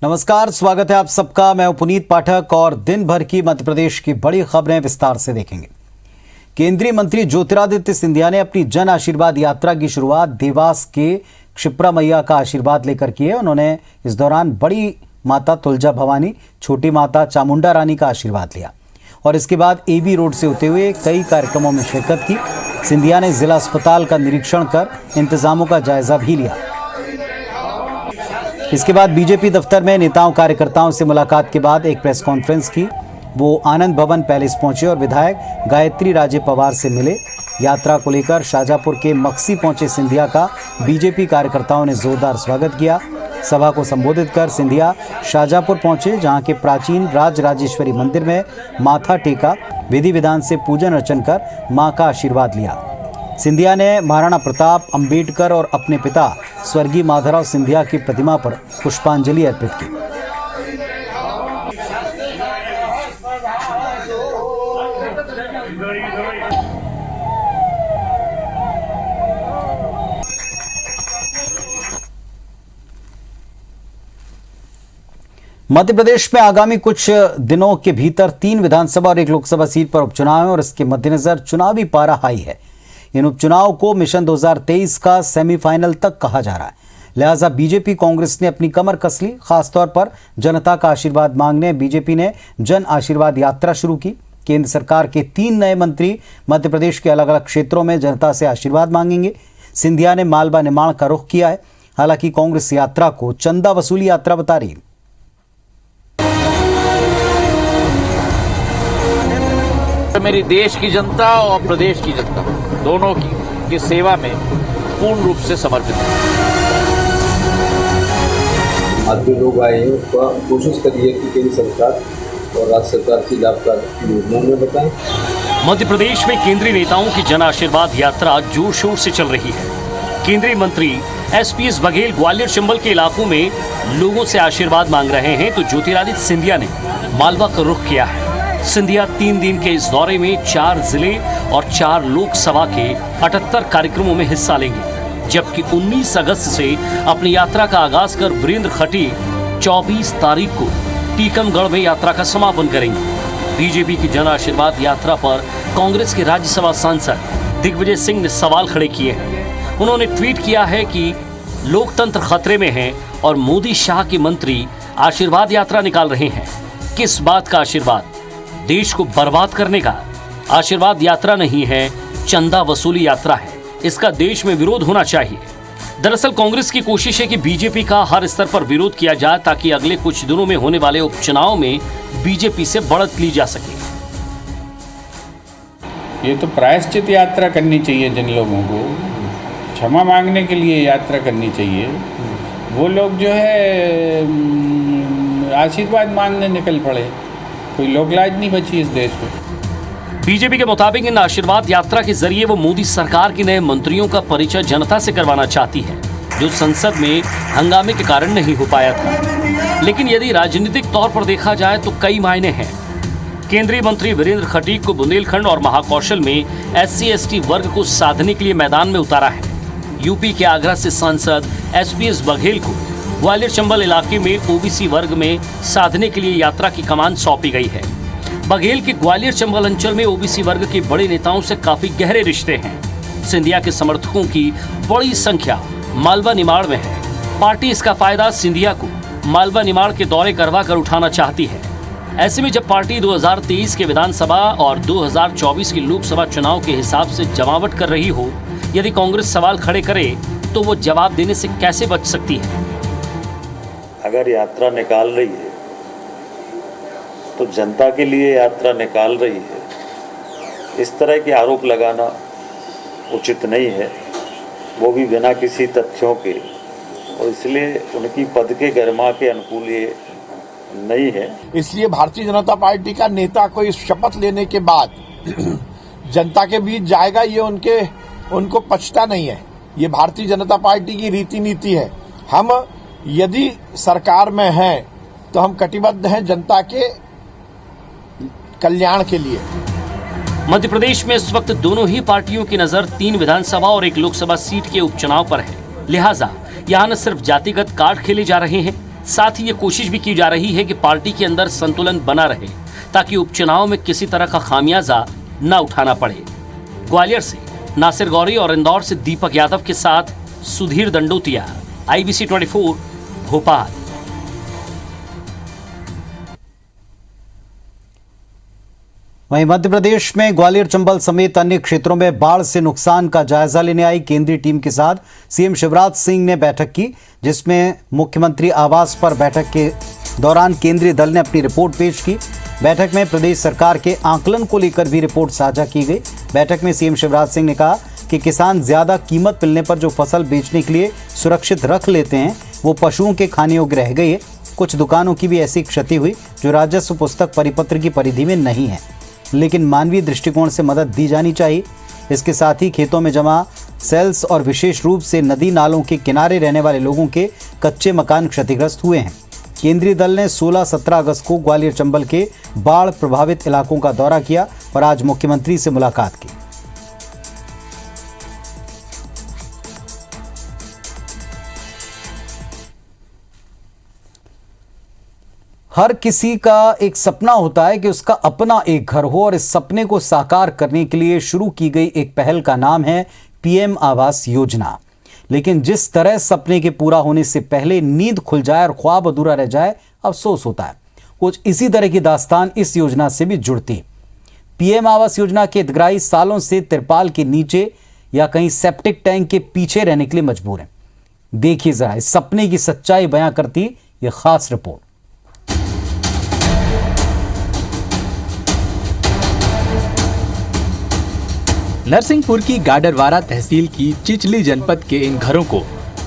नमस्कार, स्वागत है आप सबका। मैं हूं पुनीत पाठक और दिन भर की मध्य प्रदेश की बड़ी खबरें विस्तार से देखेंगे। केंद्रीय मंत्री ज्योतिरादित्य सिंधिया ने अपनी जन आशीर्वाद यात्रा की शुरुआत देवास के क्षिप्रा मैया का आशीर्वाद लेकर की है। उन्होंने इस दौरान बड़ी माता तुलजा भवानी, छोटी माता चामुंडा रानी का आशीर्वाद लिया और इसके बाद एबी रोड से होते हुए कई कार्यक्रमों में शिरकत की। सिंधिया ने जिला अस्पताल का निरीक्षण कर इंतजामों का जायजा भी लिया। इसके बाद बीजेपी दफ्तर में नेताओं कार्यकर्ताओं से मुलाकात के बाद एक प्रेस कॉन्फ्रेंस की। वो आनंद भवन पैलेस पहुंचे और विधायक गायत्री राजे पवार से मिले। यात्रा को लेकर शाहजहांपुर के मक्सी पहुंचे सिंधिया का बीजेपी कार्यकर्ताओं ने जोरदार स्वागत किया। सभा को संबोधित कर सिंधिया शाहजहांपुर पहुंचे, जहां के प्राचीन राजराजेश्वरी मंदिर में माथा टेका, विधि विधान से पूजन अर्चन कर मां का आशीर्वाद लिया। सिंधिया ने महाराणा प्रताप, अंबेडकर और अपने पिता स्वर्गीय माधवराव सिंधिया की प्रतिमा पर पुष्पांजलि अर्पित की। मध्य प्रदेश में आगामी कुछ दिनों के भीतर 3 विधानसभा और 1 लोकसभा सीट पर उपचुनाव है और इसके मद्देनजर चुनावी पारा हाई है। इन उपचुनाव को मिशन 2023 का सेमीफाइनल तक कहा जा रहा है। लिहाजा बीजेपी कांग्रेस ने अपनी कमर कस ली। खासतौर पर जनता का आशीर्वाद मांगने बीजेपी ने जन आशीर्वाद यात्रा शुरू की। केंद्र सरकार के 3 नए मंत्री मध्य प्रदेश के अलग अलग क्षेत्रों में जनता से आशीर्वाद मांगेंगे। सिंधिया ने मालवा निर्माण का रुख किया है। हालांकि कांग्रेस यात्रा को चंदा वसूली यात्रा बता रही है। मेरी देश की जनता और प्रदेश की जनता दोनों की सेवा में पूर्ण रूप से समर्पित है। आज जो लोग आए हैं उसका कोशिश करिए कि केंद्र सरकार और राज्य सरकार की लाभकारी योजनाओं में बताएं। मध्य प्रदेश में केंद्रीय नेताओं की जन आशीर्वाद यात्रा जोर शोर से चल रही है। केंद्रीय मंत्री एसपीएस बघेल ग्वालियर चंबल के इलाकों में लोगों से आशीर्वाद मांग रहे हैं, तो ज्योतिरादित्य सिंधिया ने मालवा का रुख किया है। सिंधिया 3 दिन के इस दौरे में 4 जिले और 4 लोकसभा के 78 कार्यक्रमों में हिस्सा लेंगे, जबकि 19 अगस्त से अपनी यात्रा का आगाज कर वीरेंद्र खटीक 24 तारीख को टीकमगढ़ में यात्रा का समापन करेंगे। बीजेपी की जन आशीर्वाद यात्रा पर कांग्रेस के राज्यसभा सांसद दिग्विजय सिंह ने सवाल खड़े किए हैं। उन्होंने ट्वीट किया है कि लोकतंत्र खतरे में है और मोदी शाह के मंत्री आशीर्वाद यात्रा निकाल रहे हैं। किस बात का आशीर्वाद? देश को बर्बाद करने का। आशीर्वाद यात्रा नहीं है, चंदा वसूली यात्रा है। इसका देश में विरोध होना चाहिए। दरअसल कांग्रेस की कोशिश है कि बीजेपी का हर स्तर पर विरोध किया जाए, ताकि अगले कुछ दिनों में होने वाले उपचुनाव में बीजेपी से बढ़त ली जा सके। ये तो प्रायश्चित यात्रा करनी चाहिए। जिन लोगों को क्षमा मांगने के लिए यात्रा करनी चाहिए, वो लोग जो है आशीर्वाद मांगने निकल पड़े। कोई लोकलाज नहीं बची इस देश में। बीजेपी के मुताबिक इन आशीर्वाद यात्रा के जरिए वो मोदी सरकार के नए मंत्रियों का परिचय जनता से करवाना चाहती है, जो संसद में हंगामे के कारण नहीं हो पाया था। लेकिन यदि राजनीतिक तौर पर देखा जाए तो कई मायने हैं। केंद्रीय मंत्री वीरेंद्र खटीक को बुंदेलखंड और महाकौशल में SC/ST वर्ग को साधने के लिए मैदान में उतारा है। यूपी के आगरा से सांसद एसपीएस बघेल को ग्वालियर चंबल इलाके में OBC वर्ग में साधने के लिए यात्रा की कमान सौंपी गई है। बघेल के ग्वालियर चंबल अंचल में OBC वर्ग के बड़े नेताओं से काफी गहरे रिश्ते हैं। सिंधिया के समर्थकों की बड़ी संख्या मालवा निमाड़ में है। पार्टी इसका फायदा सिंधिया को मालवा निमाड़ के दौरे करवा कर उठाना चाहती है। ऐसे में जब पार्टी 2023 के विधानसभा और 2024 के लोकसभा चुनाव के हिसाब से जमावट कर रही हो, यदि कांग्रेस सवाल खड़े करे तो वो जवाब देने से कैसे बच सकती है? अगर यात्रा निकाल रही है तो जनता के लिए यात्रा निकाल रही है। इस तरह के आरोप लगाना उचित नहीं है, वो भी बिना किसी तथ्यों के, और इसलिए उनकी पद के गरिमा के अनुकूल ये नहीं है। इसलिए भारतीय जनता पार्टी का नेता कोई शपथ लेने के बाद जनता के बीच जाएगा, ये उनको पछता नहीं है। ये भारतीय जनता पार्टी की रीति नीति है। हम यदि सरकार में हैं तो हम कटिबद्ध हैं जनता के कल्याण के लिए। मध्य प्रदेश में इस वक्त दोनों ही पार्टियों की नजर 3 विधानसभा और 1 लोकसभा सीट के उपचुनाव पर है। लिहाजा यहाँ न सिर्फ जातिगत कार्ड खेले जा रहे हैं, साथ ही ये कोशिश भी की जा रही है कि पार्टी के अंदर संतुलन बना रहे ताकि उपचुनाव में किसी तरह का खामियाजा न उठाना पड़े। ग्वालियर से नासिर गौरी और इंदौर से दीपक यादव के साथ सुधीर दंडोतिया, IBC 24 भोपाल। वहीं मध्य प्रदेश में ग्वालियर चंबल समेत अन्य क्षेत्रों में बाढ़ से नुकसान का जायजा लेने आई केंद्रीय टीम के साथ सीएम शिवराज सिंह ने बैठक की, जिसमें मुख्यमंत्री आवास पर बैठक के दौरान केंद्रीय दल ने अपनी रिपोर्ट पेश की। बैठक में प्रदेश सरकार के आंकलन को लेकर भी रिपोर्ट साझा की गई। बैठक में सीएम शिवराज सिंह ने कहा कि किसान ज्यादा कीमत मिलने पर जो फसल बेचने के लिए सुरक्षित रख लेते हैं वो पशुओं के खाने योग्य रह गई है। कुछ दुकानों की भी ऐसी क्षति हुई जो राजस्व पुस्तक परिपत्र की परिधि में नहीं है, लेकिन मानवीय दृष्टिकोण से मदद दी जानी चाहिए। इसके साथ ही खेतों में जमा सेल्स और विशेष रूप से नदी नालों के किनारे रहने वाले लोगों के कच्चे मकान क्षतिग्रस्त हुए हैं। केंद्रीय दल ने 16-17 अगस्त को ग्वालियर चंबल के बाढ़ प्रभावित इलाकों का दौरा किया और आज मुख्यमंत्री से मुलाकात की। हर किसी का एक सपना होता है कि उसका अपना एक घर हो और इस सपने को साकार करने के लिए शुरू की गई एक पहल का नाम है PM आवास योजना। लेकिन जिस तरह सपने के पूरा होने से पहले नींद खुल जाए और ख्वाब अधूरा रह जाए, अफसोस होता है। कुछ इसी तरह की दास्तान इस योजना से भी जुड़ती। PM आवास योजना के हितग्राही सालों से तिरपाल के नीचे या कहीं सेप्टिक टैंक के पीछे रहने के लिए मजबूर हैं। देखिए जरा इस सपने की सच्चाई बयां करती यह खास रिपोर्ट। नरसिंहपुर की गाडरवारा तहसील की चिचली जनपद के इन घरों को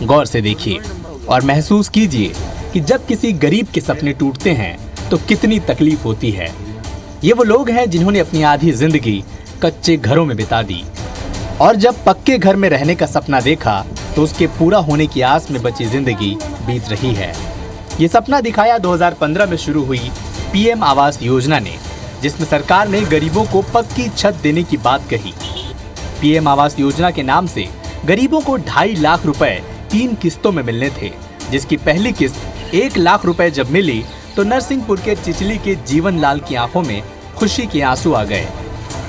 गौर से देखिए और महसूस कीजिए कि जब किसी गरीब के सपने टूटते हैं तो कितनी तकलीफ होती है। ये वो लोग हैं जिन्होंने अपनी आधी जिंदगी कच्चे घरों में बिता दी और जब पक्के घर में रहने का सपना देखा तो उसके पूरा होने की आस में बची जिंदगी बीत रही है। ये सपना दिखाया 2015 में शुरू हुई PM आवास योजना ने, जिसमें सरकार ने गरीबों को पक्की छत देने की बात कही। PM आवास योजना के नाम से गरीबों को 2.5 लाख रुपए 3 किस्तों में मिलने थे, जिसकी पहली किस्त 1 लाख रुपए जब मिली तो नरसिंहपुर के चिचली के जीवन लाल की आंखों में खुशी के आंसू आ गए।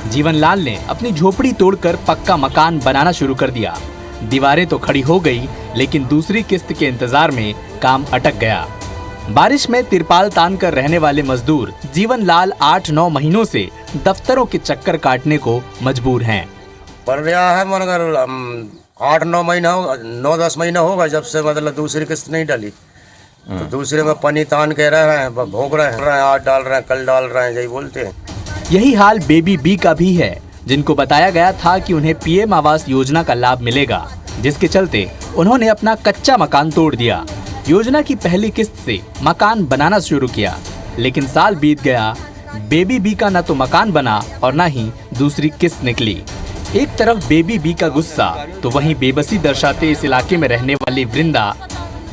जीवन लाल ने अपनी झोपड़ी तोड़कर पक्का मकान बनाना शुरू कर दिया। दीवारें तो खड़ी हो गई, लेकिन दूसरी किस्त के इंतजार में काम अटक गया। बारिश में तिरपाल तान कर रहने वाले मजदूर जीवन लाल 8-9 महीनों से दफ्तरों के चक्कर काटने को मजबूर हैं। पड़ रहा है मगर 8-9 महीना 9-10 महीना होगा जब से मतलब दूसरी किस्त नहीं डाली, तो दूसरे में पानी तान के रह रहे हैं, भोग रहे हैं, आज डाल रहे हैं, कल डाल रहे हैं, यही बोलते हैं। यही हाल बेबी बी का भी है, जिनको बताया गया था कि उन्हें PM आवास योजना का लाभ मिलेगा, जिसके चलते उन्होंने अपना कच्चा मकान तोड़ दिया। योजना की पहली किस्त से मकान बनाना शुरू किया, लेकिन साल बीत गया, बेबी बी का न तो मकान बना और न ही दूसरी किस्त निकली। एक तरफ बेबी बी का गुस्सा तो वहीं बेबसी दर्शाते इस इलाके में रहने वाली वृंदा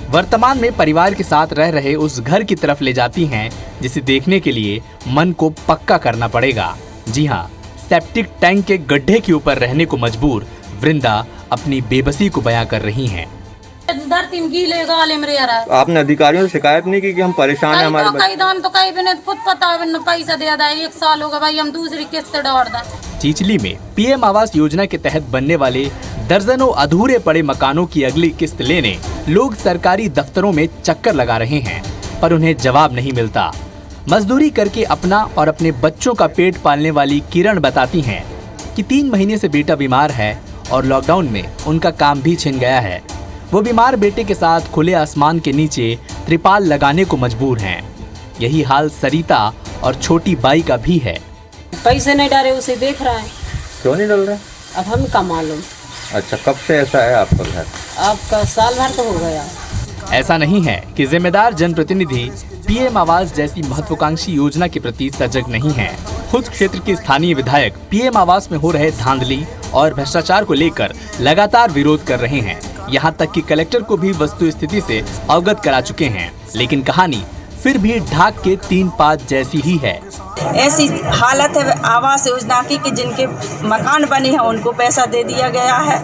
वर्तमान में परिवार के साथ रह रहे उस घर की तरफ ले जाती हैं, जिसे देखने के लिए मन को पक्का करना पड़ेगा। जी हाँ, सेप्टिक टैंक के गड्ढे के ऊपर रहने को मजबूर वृंदा अपनी बेबसी को बयां कर रही हैं। आपने अधिकारियों से शिकायत नहीं की कि हम परेशान हैं, हमारे खुद पता है पैसा दे दिया, 1 साल होगा भाई, हम दूसरी किस्त डाल दें। चिचली में PM आवास योजना के तहत बनने वाले दर्जनों अधूरे पड़े मकानों की अगली किस्त लेने लोग सरकारी दफ्तरों में चक्कर लगा रहे हैं, पर उन्हें जवाब नहीं मिलता। मजदूरी करके अपना और अपने बच्चों का पेट पालने वाली किरण बताती हैं कि 3 महीने से बेटा बीमार है और लॉकडाउन में उनका काम भी छिन गया है। वो बीमार बेटे के साथ खुले आसमान के नीचे त्रिपाल लगाने को मजबूर हैं। यही हाल सरिता और छोटी बाई का भी है। पैसे नहीं डाले उसे देख रहा है। क्यों नहीं डल रहे? अब हम का मालूम। अच्छा, कब से ऐसा है आपका घर? आपका साल भर तो हो गया। ऐसा नहीं है कि जिम्मेदार जनप्रतिनिधि PM आवास जैसी महत्वाकांक्षी योजना के प्रति सजग नहीं है। खुद क्षेत्र के स्थानीय विधायक PM आवास में हो रहे धांधली और भ्रष्टाचार को लेकर लगातार विरोध कर रहे हैं। यहाँ तक कि कलेक्टर को भी वस्तु स्थिति से अवगत करा चुके हैं, लेकिन कहानी फिर भी ढाक के 3 पात जैसी ही है। ऐसी हालत है आवास योजना की कि जिनके मकान बने हैं उनको पैसा दे दिया गया है,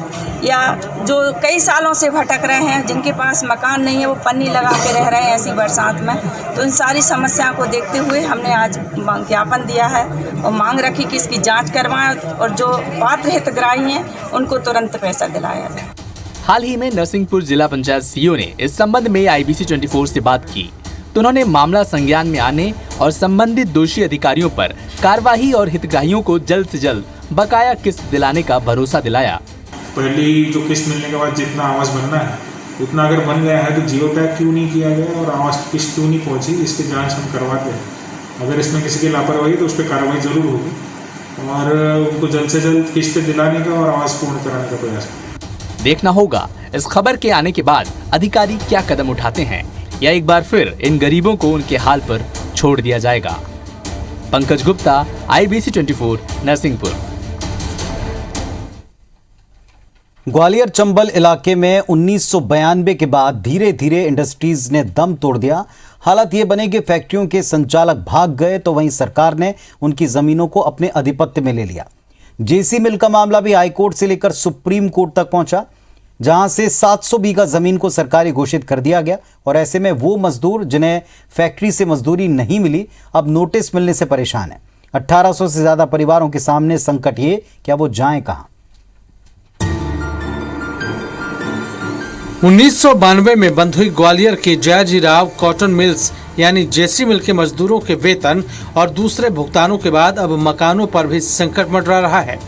या जो कई सालों से भटक रहे हैं, जिनके पास मकान नहीं है, वो पन्नी लगा के रह रहे हैं ऐसी बरसात में। तो इन सारी समस्याओं को देखते हुए हमने आज ज्ञापन दिया है और मांग रखी कि इसकी जांच करवाएं और जो पात्र हितग्राही हैं उनको तुरंत पैसा दिलाया जाए। हाल ही में नरसिंहपुर जिला पंचायत सीईओ ने इस संबंध में IBC 24 से बात की तो उन्होंने मामला संज्ञान में आने और संबंधित दोषी अधिकारियों पर कार्रवाई और हितग्राहियों को जल्द से जल्द बकाया किस्त दिलाने का भरोसा दिलाया। पहली जो किस्त मिलने के बाद जितना आवास बनना है उतना अगर बन गया है तो जियो टैग क्यों नहीं किया गया और आवास किस्त क्यों नहीं पहुंची, इसकी जांच हम करवाते हैं। अगर इसमें किसी की लापरवाही तो उस पर कार्रवाई जरूर होगी और उनको जल्द से जल्द किस्त दिलाने का और आवास पूर्ण कराने का प्रयास करें। देखना होगा इस खबर के आने के बाद अधिकारी क्या कदम उठाते हैं या एक बार फिर इन गरीबों को उनके हाल पर छोड़ दिया जाएगा। पंकज गुप्ता, IBC 24, नरसिंहपुर। ग्वालियर चंबल इलाके में 1992 के बाद धीरे धीरे इंडस्ट्रीज ने दम तोड़ दिया। हालत ये बने कि फैक्ट्रियों के संचालक भाग गए तो वहीं सरकार ने उनकी जमीनों को अपने आधिपत्य में ले लिया। जेसी मिल का मामला भी हाईकोर्ट से लेकर सुप्रीम कोर्ट तक पहुंचा, जहां से 700 बीघा जमीन को सरकारी घोषित कर दिया गया और ऐसे में वो मजदूर जिन्हें फैक्ट्री से मजदूरी नहीं मिली अब नोटिस मिलने से परेशान है। 1800 से ज्यादा परिवारों के सामने संकट ये क्या वो जाएं कहां। 1992 में बंद हुई ग्वालियर के जयाजीराव कॉटन मिल्स यानी जेसी मिल के मजदूरों के वेतन और दूसरे भुगतानों के बाद अब मकानों पर भी संकट मंडरा रहा है।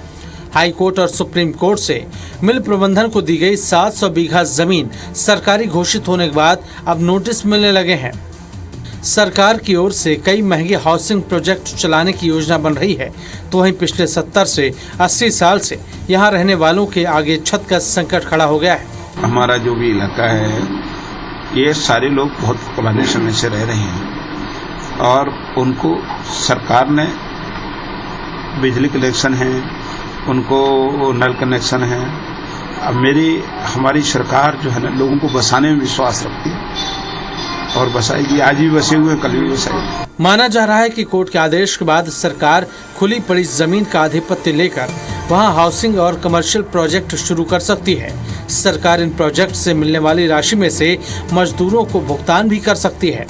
हाई कोर्ट और सुप्रीम कोर्ट से मिल प्रबंधन को दी गई 700 बीघा जमीन सरकारी घोषित होने के बाद अब नोटिस मिलने लगे हैं। सरकार की ओर से कई महंगे हाउसिंग प्रोजेक्ट चलाने की योजना बन रही है, तो वहीं पिछले 70 से 80 साल से यहां रहने वालों के आगे छत का संकट खड़ा हो गया है। हमारा जो भी इलाका है ये सारे लोग बहुत पुराने समय से रह रहे हैं और उनको सरकार ने बिजली कनेक्शन है, उनको नल कनेक्शन है। अब हमारी सरकार जो है ना लोगों को बसाने में विश्वास रखती है और बसाएगी। आज भी बसे हुए, कल भी बसाएगी। माना जा रहा है कि कोर्ट के आदेश के बाद सरकार खुली पड़ी जमीन का आधिपत्य लेकर वहां हाउसिंग और कमर्शियल प्रोजेक्ट शुरू कर सकती है। सरकार इन प्रोजेक्ट से मिलने वाली राशि में से मजदूरों को भुगतान भी कर सकती है,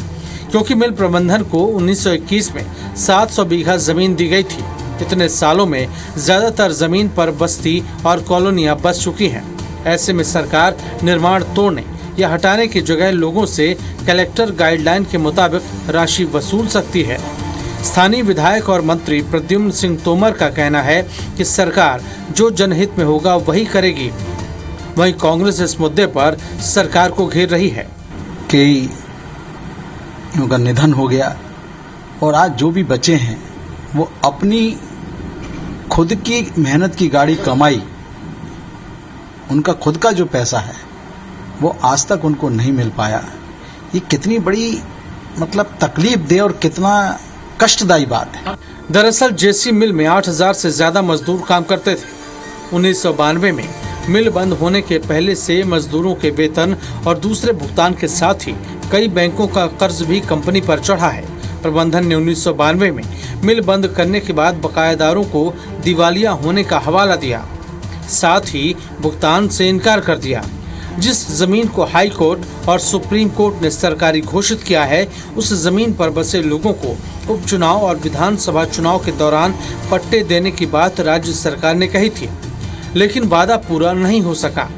क्योंकि मिल प्रबंधन को 1921 में 700 बीघा जमीन दी गई थी। इतने सालों में ज्यादातर जमीन पर बस्ती और कॉलोनियां बस चुकी हैं। ऐसे में सरकार निर्माण तोड़ने या हटाने की जगह लोगों से कलेक्टर गाइडलाइन के मुताबिक राशि वसूल सकती है। स्थानीय विधायक और मंत्री प्रद्युम्न सिंह तोमर का कहना है कि सरकार जो जनहित में होगा वही करेगी। वहीं कांग्रेस इस मुद्दे पर सरकार को घेर रही है। कई उनका निधन हो गया और आज जो भी बचे हैं वो अपनी खुद की मेहनत की गाड़ी कमाई, उनका खुद का जो पैसा है वो आज तक उनको नहीं मिल पाया। ये कितनी बड़ी तकलीफ दे और कितना कष्टदायी बात है। दरअसल जेसी मिल में 8000 से ज्यादा मजदूर काम करते थे। 1992 में मिल बंद होने के पहले से मजदूरों के वेतन और दूसरे भुगतान के साथ ही कई बैंकों का कर्ज भी कंपनी पर चढ़ा है। प्रबंधन ने 1992 में मिल बंद करने के बाद बकायादारों को दिवालिया होने का हवाला दिया, साथ ही भुगतान से इनकार कर दिया। जिस जमीन को हाई कोर्ट और सुप्रीम कोर्ट ने सरकारी घोषित किया है, उस जमीन पर बसे लोगों को उपचुनाव और विधानसभा चुनाव के दौरान पट्टे देने की बात राज्य सरकार ने कही थी, लेकिन वादा पूरा नहीं हो सका।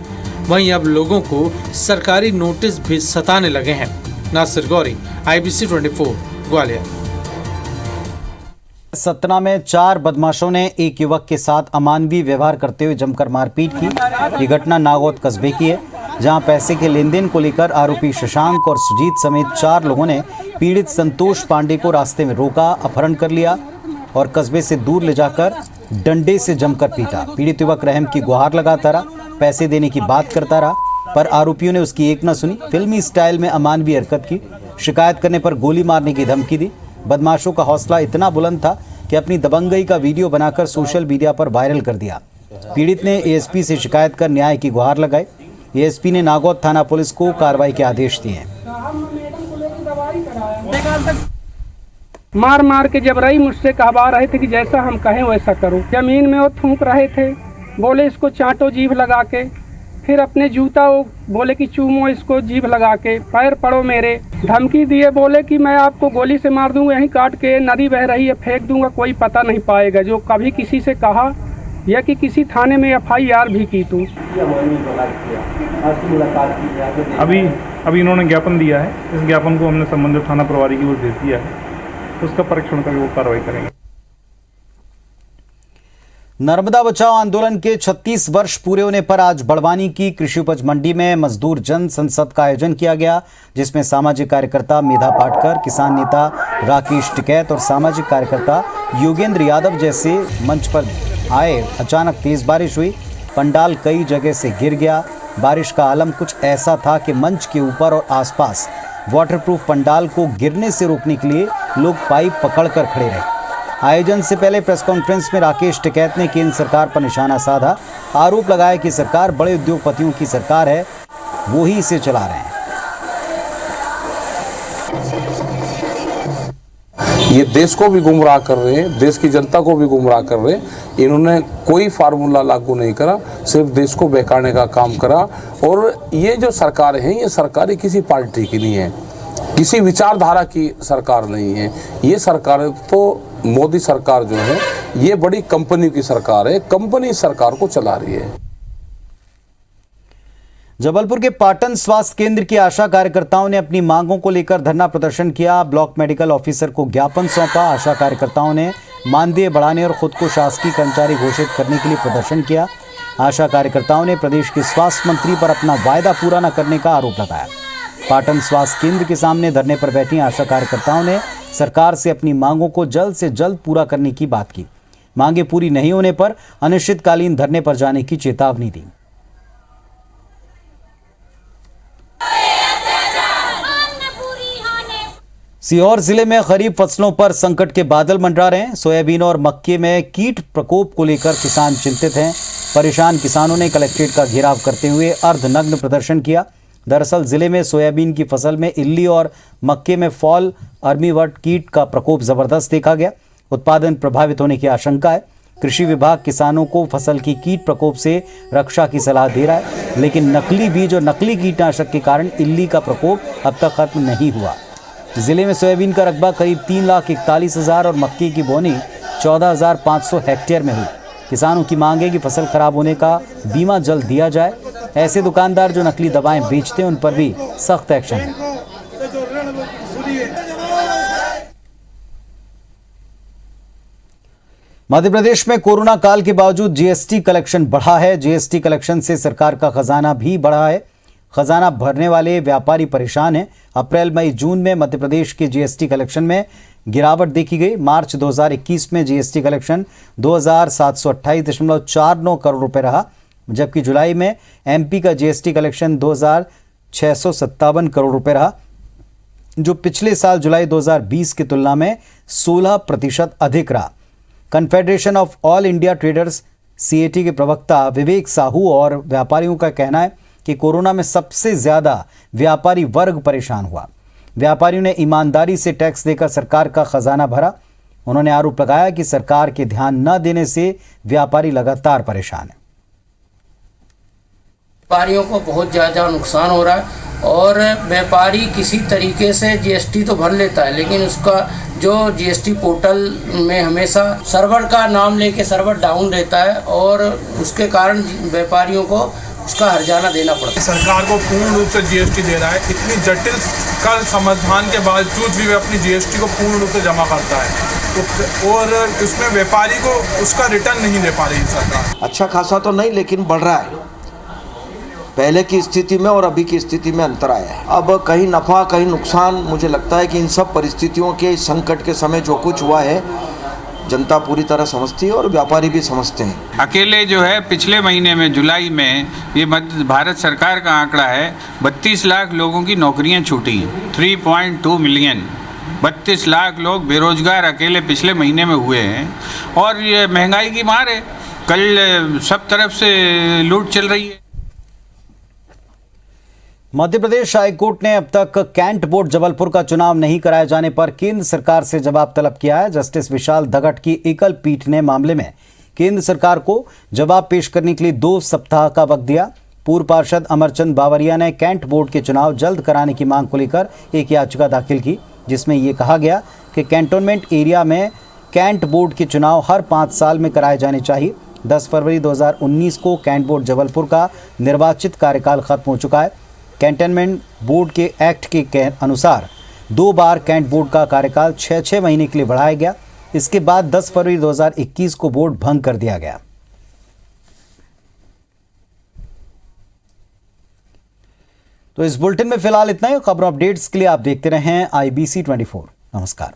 वहीं अब लोगों को सरकारी नोटिस भी सताने लगे हैं। नासिर गौरी, IBC 24, ग्वालियर। सतना में 4 बदमाशों ने एक युवक के साथ अमानवीय व्यवहार करते हुए जमकर मारपीट की। ये घटना नागौद कस्बे की है, जहां पैसे के लेन देन को लेकर आरोपी शशांक और सुजीत समेत 4 लोगों ने पीड़ित संतोष पांडे को रास्ते में रोका, अपहरण कर लिया और कस्बे से दूर ले जाकर डंडे से जमकर पीटा। पीड़ित युवक रहम की गुहार लगाता रहा, पैसे देने की बात करता रहा, पर आरोपियों ने उसकी एक न सुनी। फिल्मी स्टाइल में अमानवीय हरकत की, शिकायत करने पर गोली मारने की धमकी दी। बदमाशों का हौसला इतना बुलंद था कि अपनी दबंगई का वीडियो बनाकर सोशल मीडिया पर वायरल कर दिया। पीड़ित ने एएसपी से शिकायत कर न्याय की गुहार लगाई। एएसपी ने नागौद थाना पुलिस को कार्रवाई के आदेश दिए। मार मार के जबरई मुझसे कहवा रहे थे कि जैसा हम कहें वैसा करो। जमीन में वो थूक रहे थे, बोले इसको चाटो जीभ लगा के। फिर अपने जूता वो बोले कि चूमो इसको जीभ लगा के, पैर पड़ो मेरे, धमकी दिए, बोले कि मैं आपको गोली से मार दूंगा, यहीं काट के नदी बह रही है फेंक दूंगा, कोई पता नहीं पाएगा। जो कभी किसी से कहा या कि किसी थाने में FIR भी की तू। अभी इन्होंने ज्ञापन दिया है, इस ज्ञापन को हमने संबंधित थाना प्रभारी की ओर भेज दिया है, उसका परीक्षण करके वो कार्रवाई करेंगे। नर्मदा बचाओ आंदोलन के 36 वर्ष पूरे होने पर आज बड़वानी की कृषि उपज मंडी में मजदूर जन संसद का आयोजन किया गया, जिसमें सामाजिक कार्यकर्ता मेधा पाटकर, किसान नेता राकेश टिकैत और सामाजिक कार्यकर्ता योगेंद्र यादव जैसे मंच पर आए। अचानक तेज बारिश हुई, पंडाल कई जगह से गिर गया। बारिश का आलम कुछ ऐसा था कि मंच के ऊपर और आसपास वाटरप्रूफ पंडाल को गिरने से रोकने के लिए लोग पाइप पकड़कर खड़े रहे। आयोजन से पहले प्रेस कॉन्फ्रेंस में राकेश टिकैत ने केंद्र सरकार पर निशाना साधा, आरोप लगाया कि सरकार बड़े उद्योगपतियों की सरकार है, वो ही इसे चला रहे हैं। ये देश को भी गुमराह कर रहे हैं, देश की जनता को भी गुमराह कर रहे हैं। इन्होंने कोई फार्मूला लागू नहीं करा, सिर्फ देश को बहकाने का काम करा। और ये जो सरकार है, ये सरकार किसी पार्टी की नहीं है, किसी विचारधारा की सरकार नहीं है। ये सरकार तो मोदी सरकार जो है, ये बड़ी कंपनी की सरकार है, कंपनी सरकार को चला रही है। जबलपुर के पाटन स्वास्थ्य केंद्र की आशा कार्यकर्ताओं ने अपनी मांगों को लेकर धरना प्रदर्शन किया। ब्लॉक मेडिकल ऑफिसर को ज्ञापन सौंपा। आशा कार्यकर्ताओं ने मानदेय बढ़ाने और खुद को शासकीय कर्मचारी घोषित करने के लिए प्रदर्शन किया। आशा कार्यकर्ताओं ने प्रदेश के स्वास्थ्य मंत्री पर अपना वायदा पूरा न करने का आरोप लगाया। पाटन स्वास्थ्य केंद्र के सामने धरने पर बैठी आशा कार्यकर्ताओं ने सरकार से अपनी मांगों को जल्द से जल्द पूरा करने की बात की। मांगे पूरी नहीं होने पर अनिश्चितकालीन धरने पर जाने की चेतावनी दी। सीहोर जिले में खरीफ फसलों पर संकट के बादल मंडरा रहे हैं। सोयाबीन और मक्के में कीट प्रकोप को लेकर किसान चिंतित हैं। परेशान किसानों ने कलेक्ट्रेट का घेराव करते हुए अर्धनग्न प्रदर्शन किया। दरअसल जिले में सोयाबीन की फसल में इल्ली और मक्के में फॉल अर्मीवट कीट का प्रकोप जबरदस्त देखा गया। उत्पादन प्रभावित होने की आशंका है। कृषि विभाग किसानों को फसल की कीट प्रकोप से रक्षा की सलाह दे रहा है, लेकिन नकली बीज और नकली कीटनाशक के कारण इल्ली का प्रकोप अब तक खत्म नहीं हुआ। जिले में सोयाबीन का रकबा करीब 3,41,000 और मक्के की बोनी 14,500 हेक्टेयर में हुई। किसानों की मांग है कि फसल खराब होने का बीमा जल्द दिया जाए। ऐसे दुकानदार जो नकली दवाएं बेचते हैं उन पर भी सख्त एक्शन है। मध्य प्रदेश में कोरोना काल के बावजूद जीएसटी कलेक्शन बढ़ा है। जीएसटी कलेक्शन से सरकार का खजाना भी बढ़ा है। खजाना भरने वाले व्यापारी परेशान हैं। अप्रैल मई जून में मध्य प्रदेश के जीएसटी कलेक्शन में गिरावट देखी गई। मार्च 2021 में जीएसटी कलेक्शन 2,728.49 करोड़ रुपए रहा, जबकि जुलाई में एमपी का जीएसटी कलेक्शन 2,657 करोड़ रुपए रहा, जो पिछले साल जुलाई 2020 की तुलना में 16% अधिक रहा। Confederation of All India Traders CAT के प्रवक्ता विवेक साहू और व्यापारियों का कहना है कि कोरोना में सबसे ज्यादा व्यापारी वर्ग परेशान हुआ। व्यापारियों ने ईमानदारी से टैक्स देकर सरकार का खजाना भरा। उन्होंने आरोप लगाया कि सरकार के ध्यान न देने से व्यापारी लगातार परेशान है। व्यापारियों को बहुत ज़्यादा नुकसान हो रहा है और व्यापारी किसी तरीके से जीएसटी तो भर लेता है, लेकिन उसका जो जीएसटी पोर्टल में हमेशा सर्वर का नाम लेके सर्वर डाउन रहता है और उसके कारण व्यापारियों को उसका हर्जाना देना पड़ता है। सरकार को पूर्ण रूप से जीएसटी दे रहा है। इतनी जटिल का समाधान के बावजूद भी वे अपनी जीएसटी को पूर्ण रूप से जमा करता है, तो और इसमें व्यापारी को उसका रिटर्न नहीं दे पा रही सरकार। अच्छा खासा तो नहीं, लेकिन बढ़ रहा है। पहले की स्थिति में और अभी की स्थिति में अंतर आया है। अब कहीं नफा कहीं नुकसान। मुझे लगता है कि इन सब परिस्थितियों के संकट के समय जो कुछ हुआ है जनता पूरी तरह समझती है और व्यापारी भी समझते हैं। अकेले जो है पिछले महीने में जुलाई में ये भारत सरकार का आंकड़ा है 32 लाख लोगों की नौकरियां छूटी, 3.2 मिलियन। 32 लाख लोग बेरोजगार अकेले पिछले महीने में हुए हैं और ये महंगाई की मार है। कल सब तरफ से लूट चल रही है। मध्य प्रदेश हाईकोर्ट ने अब तक कैंट बोर्ड जबलपुर का चुनाव नहीं कराए जाने पर केंद्र सरकार से जवाब तलब किया है। जस्टिस विशाल धगट की एकल पीठ ने मामले में केंद्र सरकार को जवाब पेश करने के लिए 2 सप्ताह का वक्त दिया। पूर्व पार्षद अमरचंद बावरिया ने कैंट बोर्ड के चुनाव जल्द कराने की मांग को लेकर एक याचिका दाखिल की, जिसमें ये कहा गया कि कैंटोनमेंट एरिया में कैंट बोर्ड के चुनाव हर 5 साल में कराए जाने चाहिए। 10 फरवरी 2019 को कैंट बोर्ड जबलपुर का निर्वाचित कार्यकाल खत्म हो चुका है। कैंटोनमेंट बोर्ड के एक्ट के अनुसार 2 बार कैंट बोर्ड का कार्यकाल 6-6 महीने के लिए बढ़ाया गया। इसके बाद 10 फरवरी 2021 को बोर्ड भंग कर दिया गया। तो इस बुलेटिन में फिलहाल इतना ही। खबरों अपडेट्स के लिए आप देखते रहें IBC 24। नमस्कार।